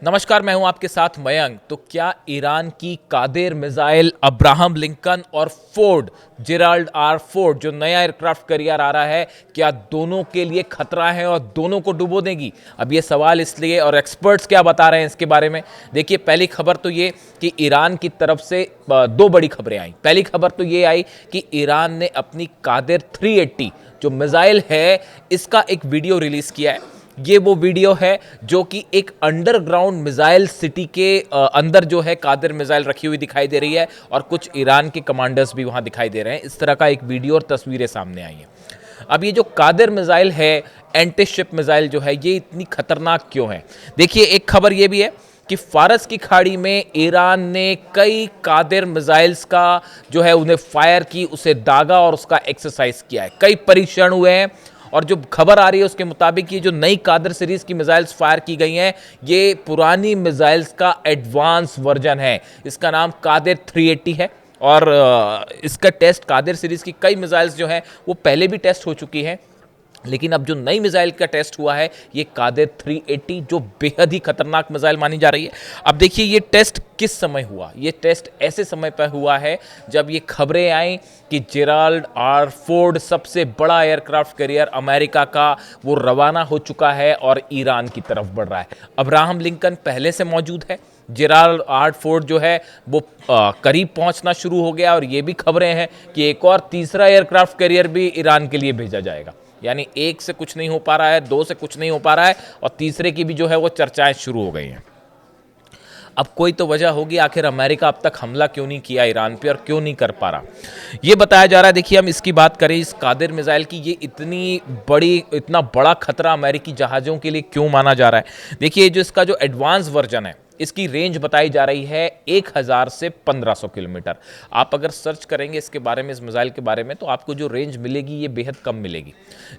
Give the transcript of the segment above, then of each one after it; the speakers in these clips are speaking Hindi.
नमस्कार, मैं हूं आपके साथ मयंक। तो क्या ईरान की कादिर मिसाइल अब्राहम लिंकन और फोर्ड जेराल्ड आर फोर्ड जो नया एयरक्राफ्ट कैरियर आ रहा है, क्या दोनों के लिए खतरा है और दोनों को डुबो देगी? अब ये सवाल इसलिए, और एक्सपर्ट्स क्या बता रहे हैं इसके बारे में। देखिए, पहली खबर तो ये कि ईरान की तरफ से दो बड़ी खबरें आई। पहली खबर तो ये आई कि ईरान ने अपनी कादिर 380 जो मिसाइल है, इसका एक वीडियो रिलीज किया है। ये वो वीडियो है जो कि एक अंडरग्राउंड मिसाइल सिटी के अंदर जो है कादिर मिसाइल रखी हुई दिखाई दे रही है, और कुछ ईरान के कमांडर्स भी वहां दिखाई दे रहे हैं। इस तरह का एक वीडियो और तस्वीरें सामने आई हैं। अब ये जो कादिर मिसाइल है, एंटी शिप मिसाइल जो है, ये इतनी खतरनाक क्यों है? देखिए, एक खबर ये भी है कि फारस की खाड़ी में ईरान ने कई कादिर मिसाइल्स का जो है उन्हें फायर की, उसे दागा और उसका एक्सरसाइज किया है। कई परीक्षण हुए हैं, और जो खबर आ रही है उसके मुताबिक ये जो नई कादर सीरीज की मिसाइल्स फायर की गई हैं, ये पुरानी मिसाइल्स का एडवांस वर्जन है। इसका नाम कादिर 380 है, और इसका टेस्ट कादिर सीरीज की कई मिसाइल्स जो हैं वो पहले भी टेस्ट हो चुकी हैं। लेकिन अब जो नई मिसाइल का टेस्ट हुआ है, ये कादिर 380, जो बेहद ही खतरनाक मिसाइल मानी जा रही है। अब देखिए, ये टेस्ट किस समय हुआ? ये टेस्ट ऐसे समय पर हुआ है जब ये खबरें आई कि जेराल्ड आर फोर्ड, सबसे बड़ा एयरक्राफ्ट कैरियर अमेरिका का, वो रवाना हो चुका है और ईरान की तरफ बढ़ रहा है। अब्राहम लिंकन पहले से मौजूद है, जेराल्ड आर फोर्ड जो है वो करीब पहुंचना शुरू हो गया, और ये भी खबरें हैं कि एक और तीसरा एयरक्राफ्ट कैरियर भी ईरान के लिए भेजा जाएगा। यानी एक से कुछ नहीं हो पा रहा है, दो से कुछ नहीं हो पा रहा है, और तीसरे की भी जो है वो चर्चाएं शुरू हो गई हैं। अब कोई तो वजह होगी, आखिर अमेरिका अब तक हमला क्यों नहीं किया ईरान पे, और क्यों नहीं कर पा रहा, ये बताया जा रहा है। देखिए, हम इसकी बात करें, इस कादिर मिसाइल की, ये इतना बड़ा खतरा अमेरिकी जहाज़ों के लिए क्यों माना जा रहा है? देखिए, जो इसका जो एडवांस वर्जन है, इसकी रेंज बताई जा रही है 1000 से 1500 किलोमीटर। आप अगर सर्च करेंगे इसके बारे में, इस मिसाइल के बारे में, तो आपको जो रेंज मिलेगी ये बेहद कम मिलेगी।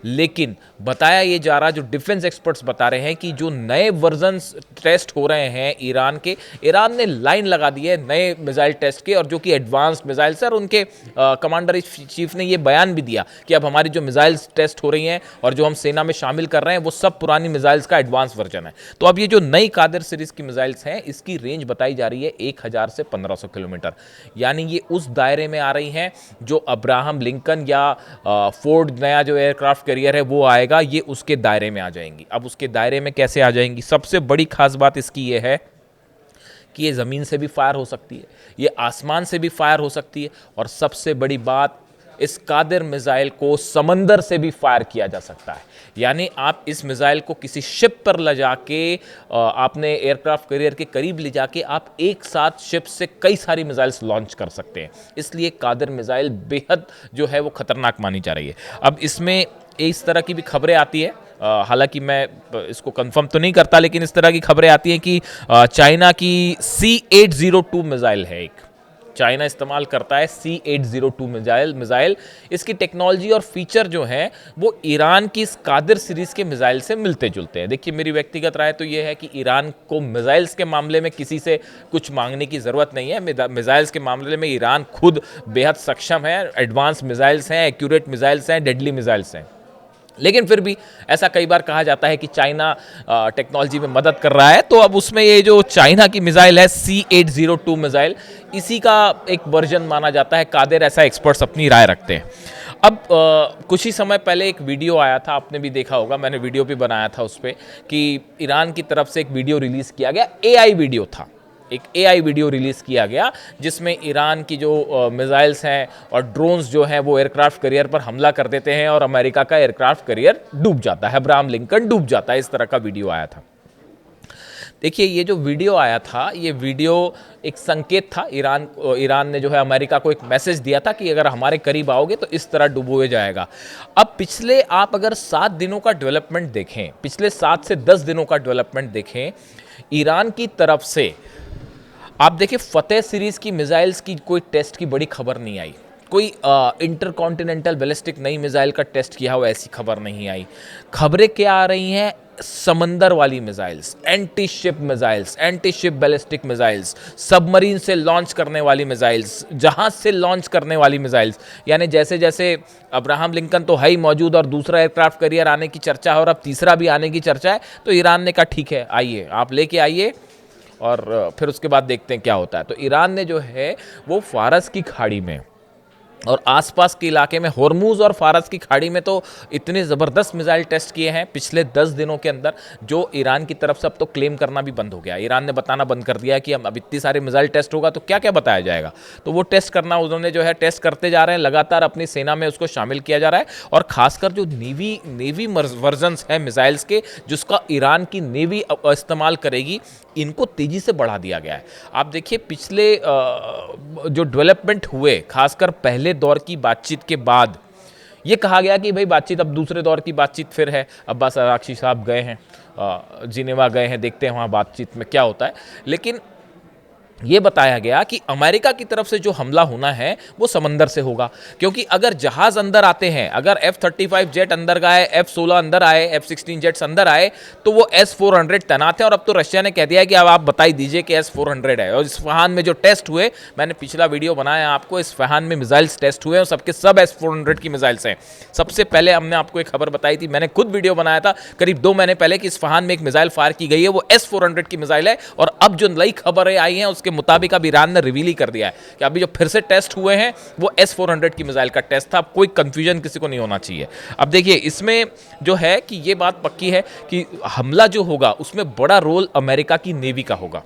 लेकिन बताया ये जा रहा, जो डिफेंस एक्सपर्ट्स बता रहे हैं कि जो नए वर्जन टेस्ट हो रहे हैं ईरान के, ईरान ने लाइन लगा दी है नए मिसाइल टेस्ट के, और जो कि एडवांस्ड मिसाइल सर, उनके कमांडर चीफ ने ये बयान भी दिया कि अब हमारी जो मिसाइल्स टेस्ट हो रही हैं और जो हम सेना में शामिल कर रहे हैं, वो सब पुरानी मिसाइल्स का एडवांस वर्जन है। तो अब ये जो नई कादिर सीरीज की मिसाइल्स हैं, इसकी रेंज बताई जा रही है 1000 से 1500 किलोमीटर। यानी ये उस दायरे में आ रही हैं जो अब्राहम लिंकन या फोर्ड नया जो एयरक्राफ्ट कैरियर है वो आएगा, ये उसके दायरे में आ जाएंगी। अब उसके दायरे में कैसे आ जाएंगी? सबसे बड़ी खास बात इसकी ये है कि ये ज़मीन से भी फायर हो सकती है, ये आसमान से भी फायर हो सकती है, और सबसे बड़ी बात, इस कादिर मिसाइल को समंदर से भी फायर किया जा सकता है। यानी आप इस मिसाइल को किसी शिप पर ले जाके, आपने एयरक्राफ्ट कैरियर के करीब ले जाके, आप एक साथ शिप से कई सारी मिसाइल्स लॉन्च कर सकते हैं। इसलिए कादिर मिसाइल बेहद जो है वो खतरनाक मानी जा रही है। अब इसमें इस तरह की भी खबरें आती है, हालांकि मैं इसको कंफर्म तो नहीं करता, लेकिन इस तरह की खबरें आती हैं कि चाइना की C802 मिसाइल है, एक चाइना इस्तेमाल करता है C802 मिसाइल। इसकी टेक्नोलॉजी और फीचर जो हैं वो ईरान की इस कादिर सीरीज के मिसाइल से मिलते जुलते हैं। देखिए, मेरी व्यक्तिगत राय तो ये है कि ईरान को मिसाइल्स के मामले में किसी से कुछ मांगने की ज़रूरत नहीं है। मिसाइल्स के मामले में ईरान खुद बेहद सक्षम है, एडवांस मिसाइल्स हैं, एक्यूरेट मिसाइल्स हैं, डेडली मिसाइल्स हैं। लेकिन फिर भी ऐसा कई बार कहा जाता है कि चाइना टेक्नोलॉजी में मदद कर रहा है, तो अब उसमें ये जो चाइना की मिसाइल है C802 मिसाइल, इसी का एक वर्जन माना जाता है कादिर, ऐसा एक्सपर्ट्स अपनी राय रखते हैं। अब कुछ ही समय पहले एक वीडियो आया था, आपने भी देखा होगा, मैंने वीडियो भी बनाया था उस पर, कि ईरान की तरफ से एक वीडियो रिलीज़ किया गया, AI वीडियो था, एक AI वीडियो रिलीज़ किया गया, जिसमें ईरान की जो मिसाइल्स हैं और ड्रोन्स जो हैं वो एयरक्राफ्ट कैरियर पर हमला कर देते हैं, और अमेरिका का एयरक्राफ्ट कैरियर डूब जाता है, अब्राहम लिंकन डूब जाता है। इस तरह का वीडियो आया था। देखिए, ये जो वीडियो आया था, ये वीडियो एक संकेत था। ईरान ने जो है अमेरिका को एक मैसेज दिया था कि अगर हमारे करीब आओगे तो इस तरह डुबोया जाएगा। अब पिछले, आप अगर 7 दिनों का डेवलपमेंट देखें, पिछले 7 से 10 दिनों का डेवलपमेंट देखें ईरान की तरफ से, आप देखिए, फतेह सीरीज की मिसाइल्स की कोई टेस्ट की बड़ी खबर नहीं आई, कोई इंटरकॉन्टिनेंटल बैलिस्टिक नई मिसाइल का टेस्ट किया हुआ ऐसी खबर नहीं आई। खबरें क्या आ रही हैं? समंदर वाली missiles, anti ship missiles, anti ship ballistic missiles, submarine से लॉन्च करने वाली मिसाइल्स, जहाज से लॉन्च करने वाली मिसाइल्स। यानी जैसे जैसे अब्राहम लिंकन तो है ही मौजूद और दूसरा एयरक्राफ्ट कैरियर आने की चर्चा है और अब तीसरा भी आने की चर्चा है, तो ईरान ने कहा ठीक है, आइए, आप लेके आइए, और फिर उसके बाद देखते हैं क्या होता है। तो ईरान ने जो है वो फारस की खाड़ी में और आसपास के इलाके में, होर्मुज और फारस की खाड़ी में तो इतने ज़बरदस्त मिसाइल टेस्ट किए हैं पिछले 10 दिनों के अंदर, जो ईरान की तरफ से अब तो क्लेम करना भी बंद हो गया। ईरान ने बताना बंद कर दिया है कि हम अब इतनी सारे मिसाइल टेस्ट होगा तो क्या क्या बताया जाएगा। तो वो टेस्ट करना उन्होंने जो है टेस्ट करते जा रहे हैं, लगातार अपनी सेना में उसको शामिल किया जा रहा है। और खासकर जो नेवी वर्जन्स हैं मिसाइल्स के, जिसका ईरान की नेवी इस्तेमाल करेगी, इनको तेजी से बढ़ा दिया गया है। आप देखिए पिछले जो डेवलपमेंट हुए, खासकर पहले दौर की बातचीत के बाद, ये कहा गया कि भाई बातचीत अब दूसरे दौर की बातचीत फिर है। अब्बास अराक्ची साहब गए हैं, जिनेवा गए हैं, देखते हैं वहाँ बातचीत में क्या होता है। लेकिन ये बताया गया कि अमेरिका की तरफ से जो हमला होना है वो समंदर से होगा, क्योंकि अगर जहाज अंदर आते हैं, अगर F-35 जेट अंदर आए, F-16 अंदर आए, F-16 जेट्स अंदर आए, तो वो S-400 तैनात है। और अब तो रशिया ने कह दिया है कि अब आप बता ही दीजिए कि S-400 है। और इस्फहान में जो टेस्ट हुए, मैंने पिछला वीडियो बनाया आपको, इस्फहान में मिसाइल्स टेस्ट हुए और सबके सब S-400 की मिसाइल्स हैं। सबसे पहले हमने आपको एक खबर बताई थी, मैंने खुद वीडियो बनाया था करीब 2 महीने पहले, कि इस्फहान में एक मिसाइल फायर की गई है, वो S-400 की मिसाइल है। और अब जो नई खबरें आई हैं के मुताबिक अब ईरान ने रिवील ही कर दिया है कि अभी जो फिर से टेस्ट हुए हैं वो S-400 की मिसाइल का टेस्ट था। कोई कंफ्यूजन किसी को नहीं होना चाहिए। अब देखिए इसमें जो है कि ये बात पक्की है कि हमला जो होगा उसमें बड़ा रोल अमेरिका की नेवी का होगा।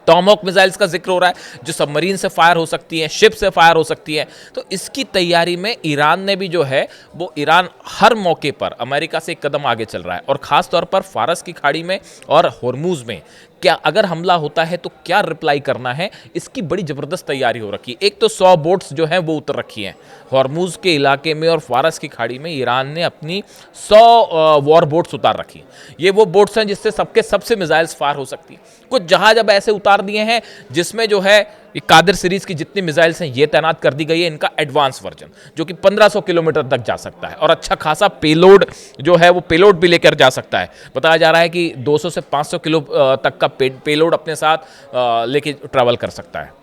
टॉमहॉक मिसाइल्स का जिक्र हो रहा है, जो सबमरीन से फायर हो सकती है, शिप से फायर हो सकती है। तो इसकी तैयारी में ईरान ने भी जो है वो, ईरान हर मौके पर अमेरिका से एक कदम आगे चल रहा है। और ख़ास तौर पर फारस की खाड़ी में और होर्मुज में क्या अगर हमला होता है तो क्या रिप्लाई करना है, इसकी बड़ी ज़बरदस्त तैयारी हो रखी है। एक तो 100 बोट्स जो हैं वो उतर रखी हैं हॉर्मुज के इलाके में, और फारस की खाड़ी में ईरान ने अपनी 100 वॉर बोट्स उतार रखी। ये वो बोट्स हैं जिससे सबके सबसे मिसाइल्स फायर हो सकती हैं। कुछ जहाज अब ऐसे उतार दिए हैं जिसमें जो है ये कादिर सीरीज की जितनी मिसाइल्स हैं ये तैनात कर दी गई है, इनका एडवांस वर्जन, जो कि 1500 किलोमीटर तक जा सकता है और अच्छा खासा पेलोड जो है वो पेलोड भी लेकर जा सकता है। बताया जा रहा है कि 200 से 500 किलो तक का पेलोड अपने साथ लेके ट्रैवल कर सकता है।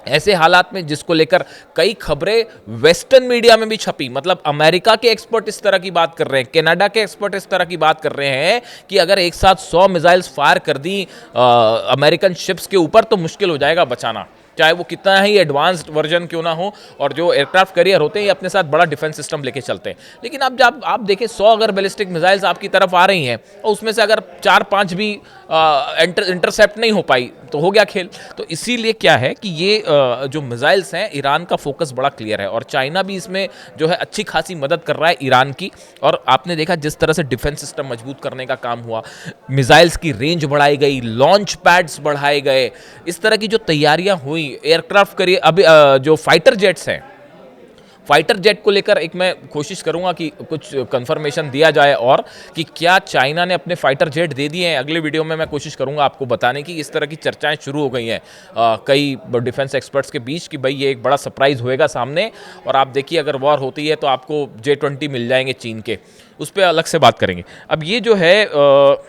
ऐसे हालात में जिसको लेकर कई खबरें वेस्टर्न मीडिया में भी छपी, मतलब अमेरिका के एक्सपर्ट इस तरह की बात कर रहे हैं, कनाडा के एक्सपर्ट इस तरह की बात कर रहे हैं कि अगर एक साथ 100 मिसाइल्स फायर कर दी अमेरिकन शिप्स के ऊपर तो मुश्किल हो जाएगा बचाना, चाहे वो कितना ही एडवांस्ड वर्जन क्यों ना हो। और जो एयरक्राफ्ट कैरियर होते हैं ये अपने साथ बड़ा डिफेंस सिस्टम लेके चलते हैं। लेकिन अब जब आप देखें 100 अगर बैलिस्टिक मिसाइल्स आपकी तरफ आ रही हैं और उसमें से अगर 4-5 भी इंटरसेप्ट नहीं हो पाई तो हो गया खेल। तो इसीलिए क्या है कि ये जो मिसाइल्स हैं, ईरान का फोकस बड़ा क्लियर है और चाइना भी इसमें जो है अच्छी खासी मदद कर रहा है ईरान की। और आपने देखा जिस तरह से डिफेंस सिस्टम मजबूत करने का काम हुआ, मिसाइल्स की रेंज बढ़ाई गई, लॉन्च पैड्स बढ़ाए गए, इस तरह की जो तैयारियां हुई एयरक्राफ्ट करिए। अभी जो फाइटर जेट्स हैं, फाइटर जेट को लेकर एक मैं कोशिश करूंगा कि कुछ कंफर्मेशन दिया जाए और कि क्या चाइना ने अपने फाइटर जेट दे दिए हैं। अगले वीडियो में मैं कोशिश करूंगा आपको बताने की। इस तरह की चर्चाएं शुरू हो गई हैं कई डिफेंस एक्सपर्ट्स के बीच कि भाई ये एक बड़ा सरप्राइज होएगा सामने, और आप देखिए अगर वॉर होती है तो आपको J-20 मिल जाएंगे चीन के, उस पर अलग से बात करेंगे। अब ये जो है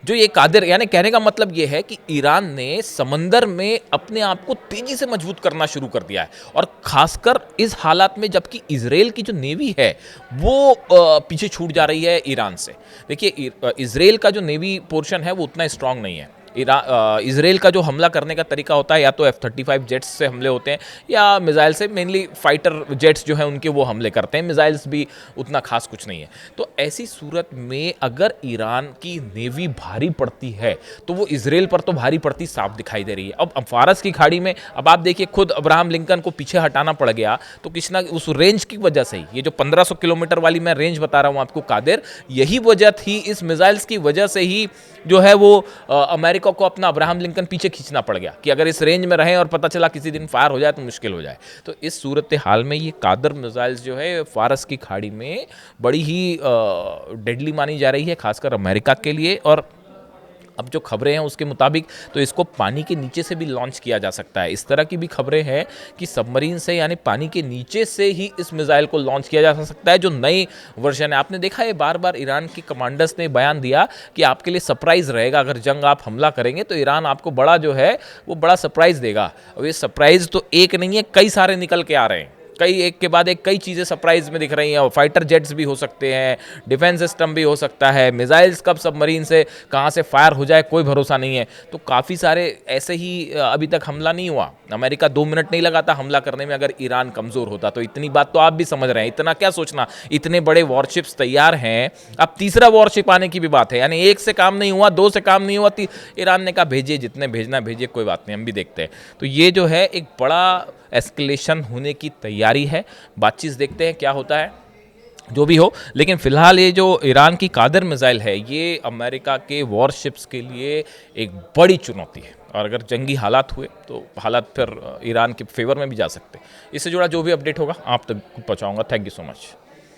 जो ये कादिर, यानी कहने का मतलब ये है कि ईरान ने समंदर में अपने आप को तेजी से मजबूत करना शुरू कर दिया है, और खासकर इस हालात में जबकि इजराइल की जो नेवी है वो पीछे छूट जा रही है ईरान से। देखिए इजराइल का जो नेवी पोर्शन है वो उतना स्ट्रांग नहीं है। इजराइल का जो हमला करने का तरीका होता है या तो F-35 जेट्स से हमले होते हैं या मिसाइल से, मेनली फाइटर जेट्स जो हैं उनके वो हमले करते हैं, मिसाइल्स भी उतना खास कुछ नहीं है। तो ऐसी सूरत में अगर ईरान की नेवी भारी पड़ती है तो वो इजराइल पर तो भारी पड़ती साफ दिखाई दे रही है। अब फारस की खाड़ी में अब आप देखिए खुद अब्राहम लिंकन को पीछे हटाना पड़ गया, तो किसी ना उस रेंज की वजह से ही, ये जो 1500 किलोमीटर वाली मैं रेंज बता रहा हूँ आपको कादिर, यही वजह थी, इस मिसाइल्स की वजह से ही जो है वो अमेरिका को अपना अब्राहम लिंकन पीछे खींचना पड़ गया कि अगर इस रेंज में रहें और पता चला किसी दिन फायर हो जाए तो मुश्किल हो जाए। तो इस सूरत हाल में ये कादर मिसाइल्स जो है फारस की खाड़ी में बड़ी ही डेडली मानी जा रही है, खासकर अमेरिका के लिए। और अब जो खबरें हैं उसके मुताबिक तो इसको पानी के नीचे से भी लॉन्च किया जा सकता है। इस तरह की भी खबरें हैं कि सबमरीन से, यानी पानी के नीचे से ही इस मिसाइल को लॉन्च किया जा सकता है, जो नई वर्जन है। आपने देखा है बार बार ईरान के कमांडर्स ने बयान दिया कि आपके लिए सरप्राइज़ रहेगा, अगर जंग आप हमला करेंगे तो ईरान आपको बड़ा जो है वो बड़ा सरप्राइज़ देगा। और ये सरप्राइज़ तो एक नहीं है, कई सारे निकल के आ रहे हैं। कई एक के बाद एक कई चीज़ें सरप्राइज में दिख रही हैं। फाइटर जेट्स भी हो सकते हैं, डिफेंस सिस्टम भी हो सकता है, मिसाइल्स कब सबमरीन से कहाँ से फायर हो जाए कोई भरोसा नहीं है। तो काफ़ी सारे ऐसे ही अभी तक हमला नहीं हुआ। अमेरिका 2 मिनट नहीं लगाता हमला करने में अगर ईरान कमज़ोर होता। तो इतनी बात तो आप भी समझ रहे हैं, इतना क्या सोचना, इतने बड़े वॉरशिप्स तैयार हैं। अब तीसरा वॉरशिप आने की भी बात है, यानी एक से काम नहीं हुआ, 2 से काम नहीं हुआ, ईरान ने कहा भेजिए, जितने भेजना भेजिए, कोई बात नहीं, हम भी देखते हैं। तो ये जो है एक बड़ा एस्केलेशन होने की तैयारी है। बातचीत देखते हैं क्या होता है, जो भी हो। लेकिन फिलहाल ये जो ईरान की कादर मिसाइल है, ये अमेरिका के वॉरशिप्स के लिए एक बड़ी चुनौती है। और अगर जंगी हालात हुए तो हालात फिर ईरान के फेवर में भी जा सकते हैं। इससे जुड़ा जो भी अपडेट होगा आप तक पहुंचाऊंगा। Thank you so much.